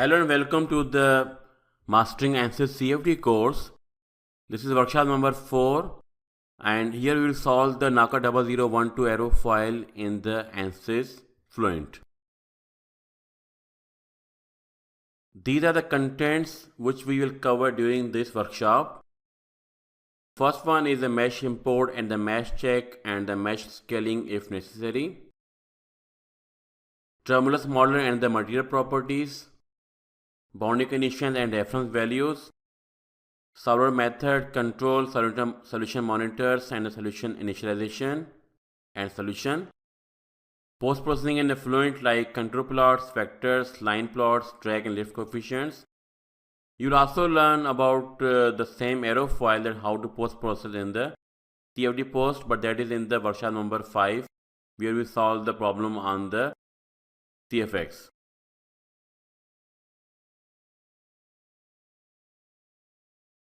Hello and welcome to the Mastering Ansys CFD course. This is workshop number 4 and here we will solve the NACA 0012 aerofoil in the Ansys Fluent. These are the contents which we will cover during this workshop. First one is the mesh import and the mesh check and the mesh scaling if necessary. Tremulous modeler and the material properties. Boundary conditions and reference values, solver method, control, solution monitors and the solution initialization and solution. Post-processing in the Fluent like contour plots, vectors, line plots, drag and lift coefficients. You'll also learn about the same aerofoil that how to post-process in the CFD post, but that is in the workshop number 5 where we solve the problem on the CFX.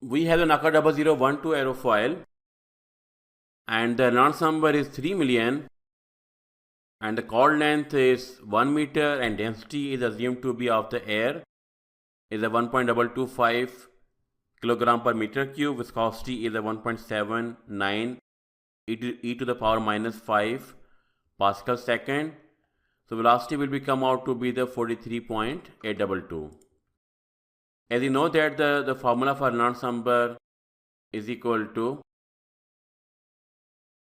We have the NACA 0012 aerofoil and the Reynolds number is 3 million and the chord length is 1 meter and density is assumed to be of the air is a 1.225 kilogram per meter cube. Viscosity is a 1.79 e to the power minus 5 Pascal second. So velocity will come out to be the 43.822. As you know that the formula for Reynolds number is equal to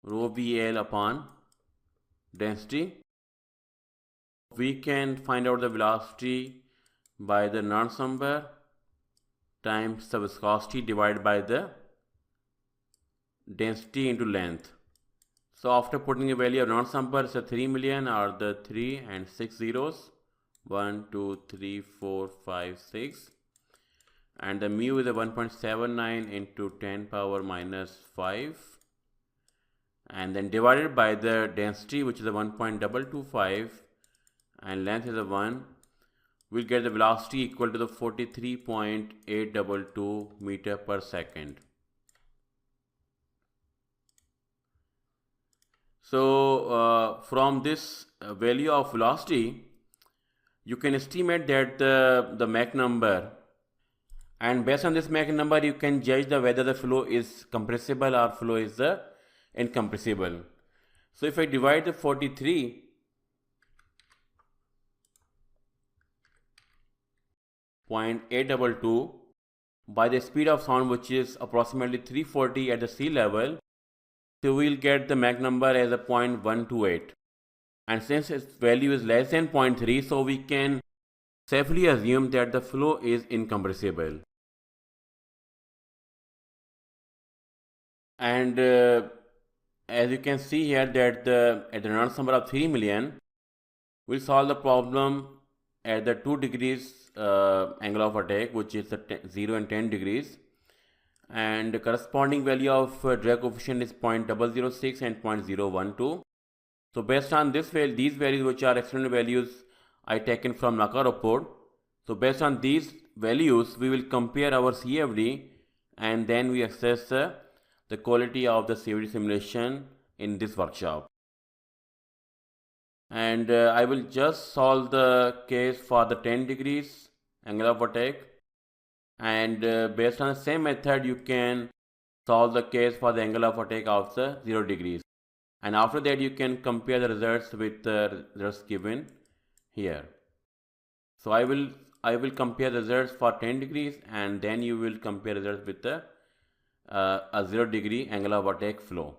rho VL upon density. We can find out the velocity by the Reynolds number times the viscosity divided by the density into length. So after putting a value of Reynolds number, it's a 3 million or the 3 and 6 zeros. 1, 2, 3, 4, 5, 6. And the mu is a 1.79 into 10 power minus 5 and then divided by the density which is a 1.225 and length is a 1, we'll get the velocity equal to the 43.822 meter per second. So from this value of velocity you can estimate that the Mach number, and based on this Mach number you can judge whether the flow is compressible or flow is incompressible. So if I divide the 43.822 by the speed of sound which is approximately 340 at the sea level, so we will get the Mach number as a 0.128, and since its value is less than 0.3, so we can safely assume that the flow is incompressible. And as you can see here that at the Reynolds number of 3 million, we'll solve the problem at the 2 degrees angle of attack, which is 0 and 10 degrees. And the corresponding value of drag coefficient is 0.006 and 0.012. So based on these values which are external values I taken from NACA report. So based on these values we will compare our CFD and then we assess the quality of the CFD simulation in this workshop. And I will just solve the case for the 10 degrees angle of attack, and based on the same method you can solve the case for the angle of attack of the 0 degrees, and after that you can compare the results with the results given here. So I will compare the results for 10 degrees and then you will compare results with the a 0 degree angle of attack flow.